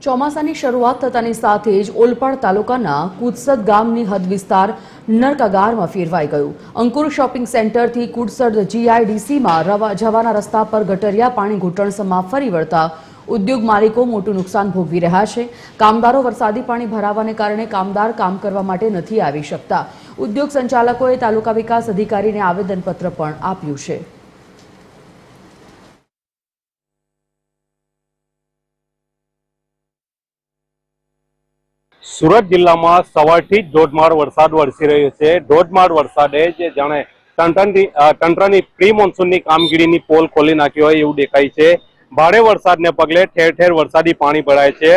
ચોમાસાની શરૂઆત થતાની સાથે જ ઓલપાડ તાલુકાના કુદસદ ગામની હદ વિસ્તાર નરકાગારમાં ફેરવાઈ ગયું। અંકુર શોપિંગ સેન્ટરથી કુદસદ જીઆઈડીસીમાં જવાના રસ્તા પર ગટરિયા પાણી ઘૂંટણસમાં ફરી વળતા ઉદ્યોગ માલિકો મોટું નુકસાન ભોગવી રહ્યા છે। કામદારો વરસાદી પાણી ભરાવાને કારણે કામદાર કામ કરવા માટે નથી આવી શકતા। ઉદ્યોગ સંચાલકોએ તાલુકા વિકાસ અધિકારીને આવેદનપત્ર પણ આપ્યું છે। સુરત જિલ્લામાં સવારથી જ ધોધમાર વરસાદ વરસી રહ્યો છે। ધોધમાર વરસાદે જે જાણે તંત્રની પ્રી મોન્સૂનની કામગીરીની પોલ ખોલી નાખ્યો હોય એવું દેખાય છે। ભારે વરસાદને પગલે ઠેર ઠેર વરસાદી પાણી ભરાય છે।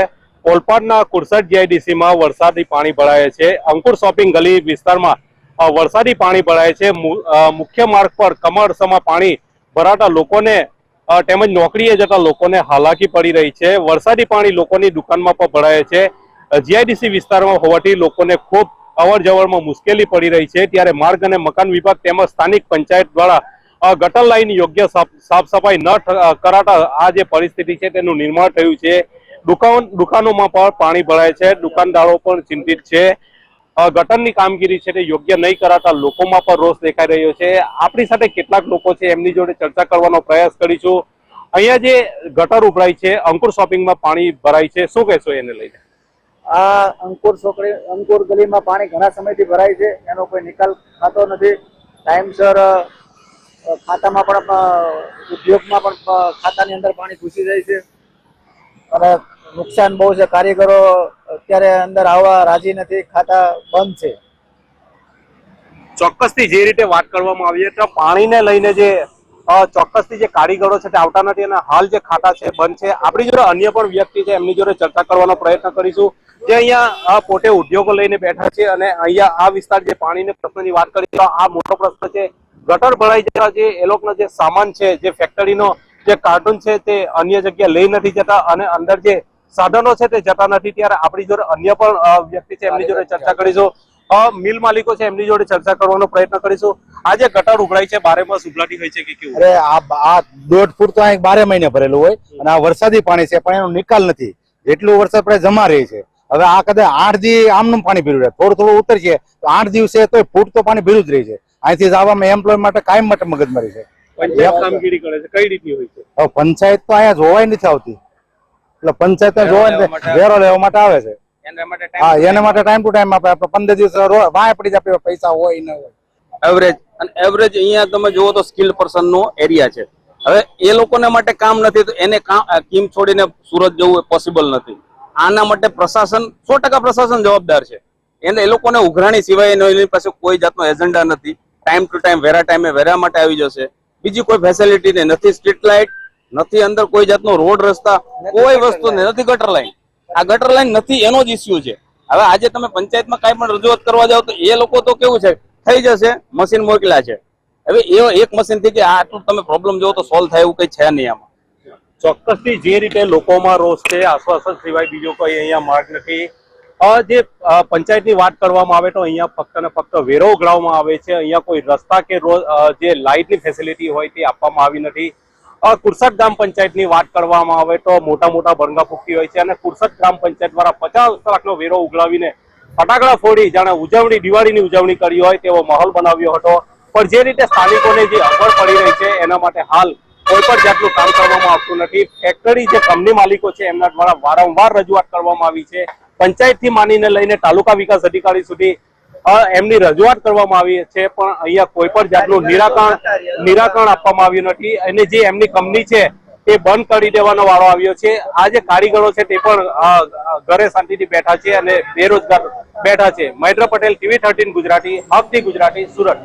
ઓલપાડના કુદસદ જીઆઈડીસીમાં વરસાદી પાણી ભરાય છે। અંકુર શોપિંગ ગલી વિસ્તારમાં વરસાદી પાણી ભરાય છે। મુખ્ય માર્ગ પર કમરસમાં પાણી ભરાતા લોકોને તેમજ નોકરીએ જતા લોકોને હાલાકી પડી રહી છે। વરસાદી પાણી લોકોની દુકાનમાં પણ ભરાય છે। જીઆઈડીસી વિસ્તારમાં હોવાથી લોકોને ખૂબ અવર જવરમાં મુશ્કેલી પડી રહી છે। ત્યારે માર્ગ અને મકાન વિભાગ તેમજ સ્થાનિક પંચાયત દ્વારા ગટર લાઈન યોગ્ય સાફ સફાઈ ન કરાતા આ જે પરિસ્થિતિ છે તેનું નિર્માણ થયું છે। દુકાનોમાં પણ પાણી ભરાય છે। દુકાનદારો પણ ચિંતિત છે। ગટરની કામગીરી છે તે યોગ્ય નહીં કરાતા લોકોમાં પણ રોષ દેખાઈ રહ્યો છે। આપણી સાથે કેટલાક લોકો છે એમની જોડે ચર્ચા કરવાનો પ્રયાસ કરીશું। અહીંયા જે ગટર ઉભરાય છે, અંકુર શોપિંગમાં પાણી ભરાય છે, શું કહેશો એને લઈને? આ અંકુર ગલીમાં પાણી ઘણા સમયથી ભરાય છે, એનો કોઈ નિકાલ થતો નથી। ટાઈમસર ખાતામાં પણ ઉદ્યોગમાં પણ ખાતાની અંદર પાણી ઘૂસી જાય છે અને નુકસાન બહુ છે। કારીગરો અત્યારે અંદર આવવા રાજી નથી, ખાતા બંધ છે। ચોક્કસથી જે રીતે વાત કરવામાં આવી તો પાણીને લઈને જે ચોક્કસથી જે કારીગરો છે તે આવતા નથી અને હાલ જે ખાતા છે બંધ છે। આપણી જોડે અન્ય પણ વ્યક્તિ છે એમની જોડે ચર્ચા કરવાનો પ્રયત્ન કરીશું જે અહીંયા પોતે ઉદ્યોગો લઈને બેઠા છે અને અહીંયા આ વિસ્તાર જે પાણીને પ્રશ્નની વાત કરી તો આ મોટો પ્રશ્ન છે। ગટર ભરાઈ જતા જે એ લોકોનો જે સામાન છે, જે ફેક્ટરીનો જે કાર્ટૂન છે તે અન્ય જગ્યાએ લઈ નથી જતા અને અંદર જે સાધનો છે તે જતા નથી। ત્યારે આપણી જોડે અન્ય પણ વ્યક્તિ છે એમની જોડે ચર્ચા કરીશું। મિલ માલિકો છે એમની જોડે ચર્ચા કરવાનો પ્રયત્ન કરીશું। આ જે ગટર ઉભરાય છે 12 માસ ઉભરાતી હોય છે કે કેવું? અરે આ 1.5 ફૂટ તો અહીં 12 મહિને ભરેલું હોય અને આ વરસાદી પાણી છે પણ એનો નિકાલ નથી। જેટલું વરસાદ પડે જમા રહે છે। હવે આ કદાચ 8 દી આમનું પાણી ભર્યું રહે, થોડું થોડું ઉતરશે તો 8 દિવસે તો ફૂટ તો પાણી ભર્યું જ રહે છે। અહીંથી જવામાં એમ્પ્લોય માટે કાયમ માટે મગજમારી છે। પંચાયત કામગીરી કરે છે કઈ રીતની હોય છે? હવે પંચાયત તો અહીંયા જોવાય નથી આવતી, એટલે પંચાયત જોવાય વેરો લેવા માટે આવે છે। હા, એના માટે ટાઈમ ટુ ટાઈમ આપે। 15 દિવસ વાય પડી જાય, પૈસા હોય ન હોય। એવરેજ અહીંયા તમે જુઓ તો સ્કિલ પર્સન નો એરિયા છે। હવે એ લોકોને માટે કામ નથી તો એને કીમ છોડીને સુરત જવું પોસિબલ નથી। આના માટે પ્રશાસન 100% પ્રશાસન જવાબદાર છે। એને એ લોકોને ઉઘરાણી સિવાય એની પાસે કોઈ જાતનો એજન્ડા નથી। ટાઈમ ટુ ટાઈમ વેરા ટાઈમે વેરા માટે આવી જશે। બીજી કોઈ ફેસિલિટી નથી, સ્ટ્રીટ લાઇટ નથી, અંદર કોઈ જાતનો રોડ રસ્તા કોઈ વસ્તુ નથી, ગટર લાઈન આ ગટર લાઈન નથી એનો જ ઇસ્યુ છે। હવે આજે તમે પંચાયતમાં કાંઈ પણ રજૂઆત કરવા જાવ તો એ લોકો તો કેવું છે થઈ જશે, મશીન મોકલ્યા છે। હવે એ એક મશીન થી કે આટલું તમે પ્રોબ્લેમ જોવો તો સોલ્વ થાય એવું કઈ છે નહીં આમાં। ચોક્કસથી જે રીતે લોકોમાં રોષ છે, આશ્વાસન સિવાય બીજો કોઈ અહીંયા માર્ગ નથી। જે પંચાયતની વાત કરવામાં આવે તો અહીંયા ફક્ત ને ફક્ત વેરો ઉઘરાવવામાં આવે છે। અહીંયા કોઈ રસ્તા કે જે લાઇટની ફેસિલિટી હોય તે આપવામાં આવી નથી। કુદસદ ગ્રામ પંચાયતની વાત કરવામાં આવે તો મોટા મોટા ભરંગા ફૂટતી હોય છે અને કુદસદ ગ્રામ પંચાયત દ્વારા 50 લાખનો વેરો ઉઘરાવીને ફટાકડા ફોડી જાણે ઉજવણી, દિવાળીની ઉજવણી કરી હોય તેવો માહોલ બનાવ્યો હતો। પણ જે રીતે સ્થાનિકોને જે અસર પડી રહી છે એના માટે હાલ કોઈ પણ જાતનું કામ કરવામાં આવતું નથી। ફેક્ટરી જે કંપની માલિકો છે એમના દ્વારા વારંવાર રજૂઆત કરવામાં આવી છે। પંચાયતથી માનીને લઈને તાલુકા વિકાસ અધિકારી સુધી એમની રજૂઆત કરવામાં આવી છે પણ અહીંયા કોઈ પણ જાતનું નિરાકરણ આપવામાં આવ્યું નથી અને જે એમની કંપની છે તે બંધ કરી દેવાનો વારો આવ્યો છે। આ જે કારીગરો છે તે પણ ઘરે શાંતિથી બેઠા છે અને બેરોજગાર બેઠા છે। મહેન્દ્ર પટેલ, TV 13 ગુજરાતી, હકથી ગુજરાતી, સુરત।